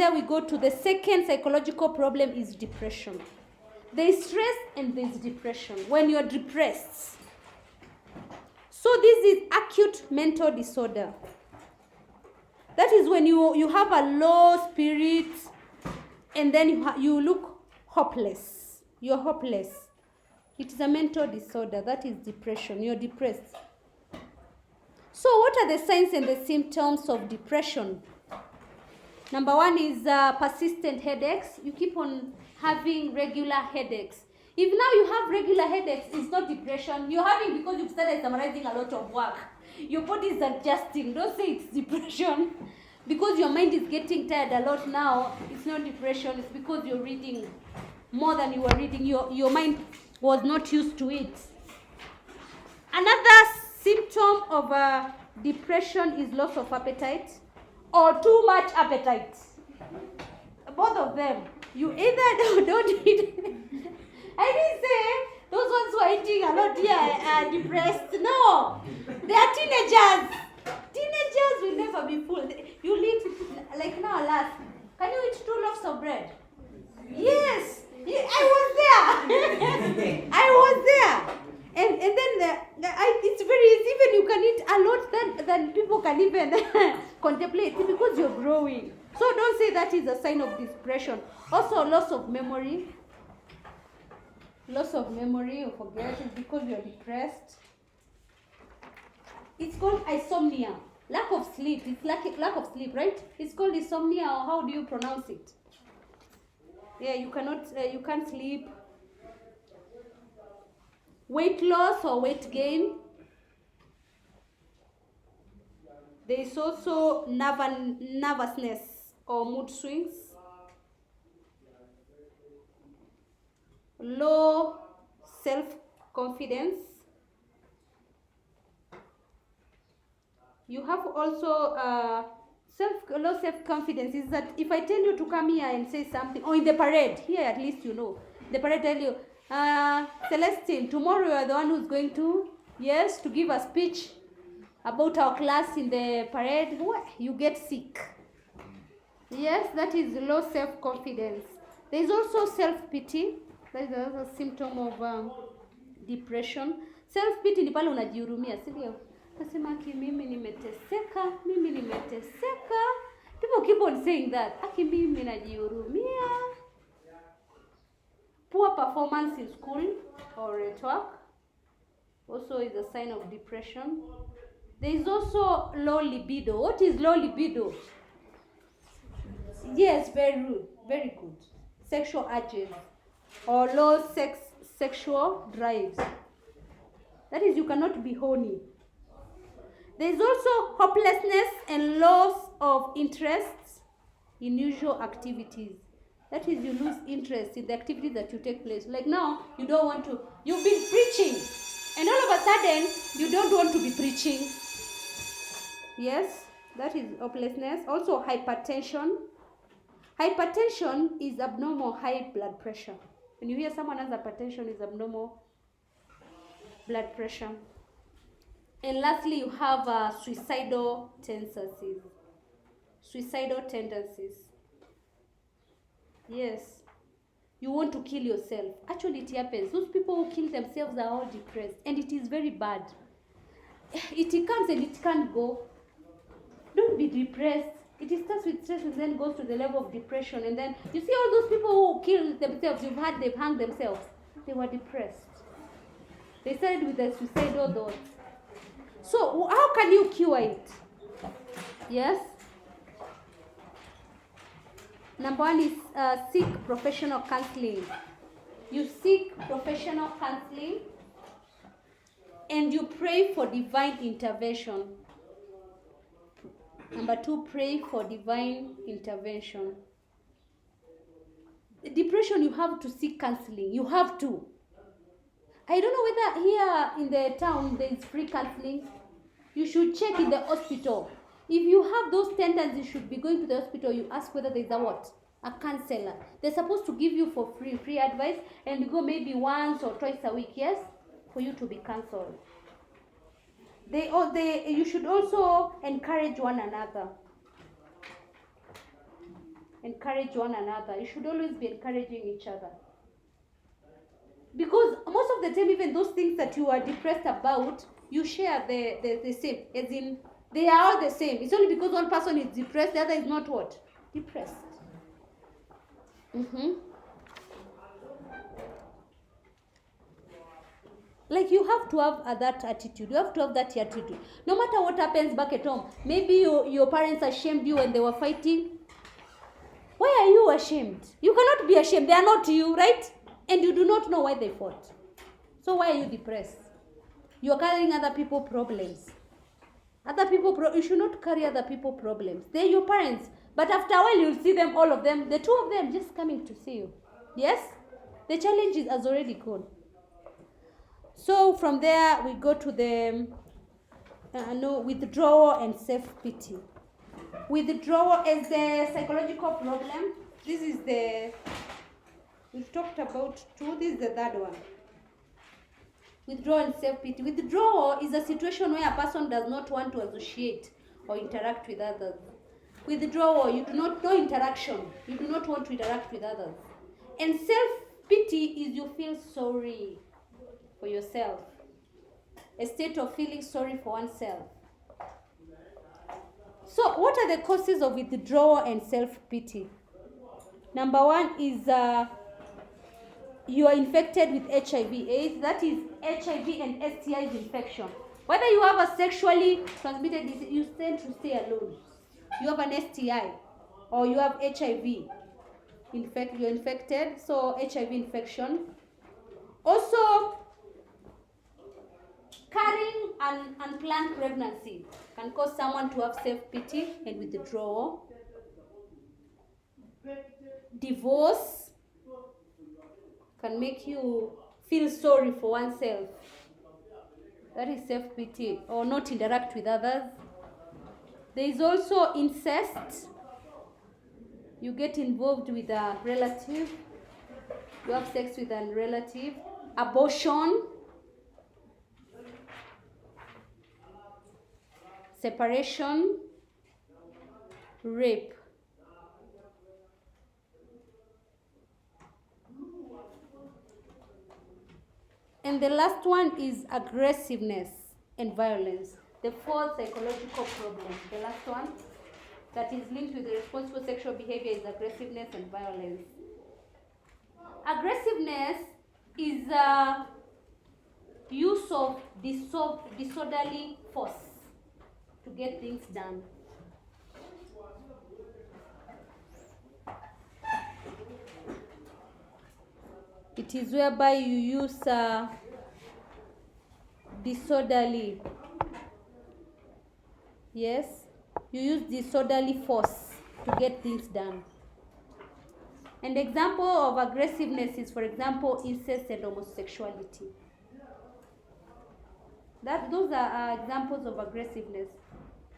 there we go to the second psychological problem is depression. There is stress and there is depression. When you're depressed. So this is acute mental disorder. That is when you have a low spirit and then you look hopeless. You're hopeless. It is a mental disorder. That is depression. You're depressed. So what are the signs and the symptoms of depression? Number one is persistent headaches. You keep on having regular headaches. If now you have regular headaches, it's not depression. You're having because you've started summarizing a lot of work. Your body is adjusting. Don't say it's depression. Because your mind is getting tired a lot now, it's not depression. It's because you're reading more than you were reading. Your mind was not used to it. Another symptom of depression is loss of appetite or too much appetite. Both of them. You either don't eat. I didn't say those ones who are eating a lot here are depressed. No. They are teenagers. Teenagers will never be full. You'll eat, like now, last. Can you eat 2 loaves of bread? Yes. I was there. I was there. And then it's very easy. Even you can eat a lot than people can even contemplate because you're growing. So don't say that is a sign of depression. Also, loss of memory. Loss of memory or forget is because you're depressed. It's called insomnia. Lack of sleep. It's lack of sleep, right? It's called insomnia, or how do you pronounce it? Yeah, you can't sleep. Weight loss or weight gain. There is also nervousness or mood swings. Low self-confidence. You have also low self-confidence is that if I tell you to come here and say something, or in the parade, here at least you know, the parade tell you, Celestine, tomorrow you are the one who's going to, yes, to give a speech about our class in the parade. You get sick. Yes, that is low self-confidence. There is also self-pity. That is another symptom of depression. Self-pity ni pale unajihurumia, si ndio? Nasema aki mimi nimeteseka. People keep on saying that. Aki mimi najihurumia. Poor performance in school or at work also is a sign of depression. There is also low libido. What is low libido? Yes, very rude, very good. Sexual urges or low sexual drives. That is, you cannot be horny. There is also hopelessness and loss of interest in usual activities. That is, you lose interest in the activity that you take place. Like now, you don't want to, you've been preaching, and all of a sudden, you don't want to be preaching. Yes, that is hopelessness. Also, hypertension. Hypertension is abnormal high blood pressure. When you hear someone has hypertension, is abnormal blood pressure. And lastly, you have suicidal tendencies. Suicidal tendencies. Yes. You want to kill yourself. Actually, it happens. Those people who kill themselves are all depressed. And it is very bad. It comes and it can't go. Don't be depressed. It starts with stress and then goes to the level of depression. And then, you see all those people who kill themselves, they've hanged themselves. They were depressed. They started with the suicidal thoughts. So, how can you cure it? Yes? Number one is seek professional counseling. You seek professional counseling and you pray for divine intervention. Number two, pray for divine intervention. Depression, you have to seek counseling. You have to. I don't know whether here in the town there is free counseling. You should check in the hospital. If you have those tendencies, you should be going to the hospital. You ask whether there is a what? A counselor. They're supposed to give you for free advice, and you go maybe once or twice a week, yes, for you to be counseled. You should also encourage one another. encourage one another. You should always be encouraging each other. Because most of the time, even those things that you are depressed about, you share the same. As in, they are all the same. It's only because one person is depressed, the other is not what? Depressed. Like, you have to have that attitude. You have to have that attitude. No matter what happens back at home. Maybe your parents ashamed you when they were fighting. Why are you ashamed? You cannot be ashamed. They are not you, right? And you do not know why they fought. So why are you depressed? You are carrying other people's problems. You should not carry other people's problems. They're your parents. But after a while, you'll see them, all of them, the two of them just coming to see you. Yes? The challenge has already gone. So from there, we go to the withdrawal and self-pity. Withdrawal is the psychological problem. This is we've talked about two. This is the third one. Withdrawal and self-pity. Withdrawal is a situation where a person does not want to associate or interact with others. Withdrawal, you do not know interaction. You do not want to interact with others. And self-pity is you feel sorry for yourself. A state of feeling sorry for oneself. So what are the causes of withdrawal and self-pity? Number one is you are infected with HIV/AIDS. That is HIV and STIs infection. Whether you have a sexually transmitted disease, you tend to stay alone. You have an STI or you have HIV. You're infected, so HIV infection. Also, carrying an unplanned pregnancy can cause someone to have self-pity and withdrawal. Divorce can make you feel sorry for oneself. That is self-pity, or not interact with others. There is also incest. You get involved with a relative. You have sex with a relative. Abortion. Separation. Rape. And the last one is aggressiveness and violence. The fourth psychological problem. The last one that is linked with irresponsible sexual behavior is aggressiveness and violence. Aggressiveness is use of disorderly force to get things done. It is whereby you use disorderly. Yes, you use disorderly force to get things done. An example of aggressiveness is, for example, incest and homosexuality. Those are examples of aggressiveness.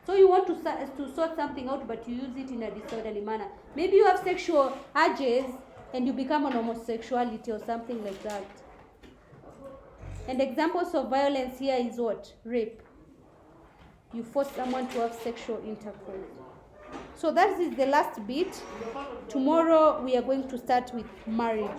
So you want to sort something out, but you use it in a disorderly manner. Maybe you have sexual urges and you become an homosexuality or something like that. And examples of violence here is what? Rape. You force someone to have sexual intercourse. So that is the last bit. Tomorrow we are going to start with marriage.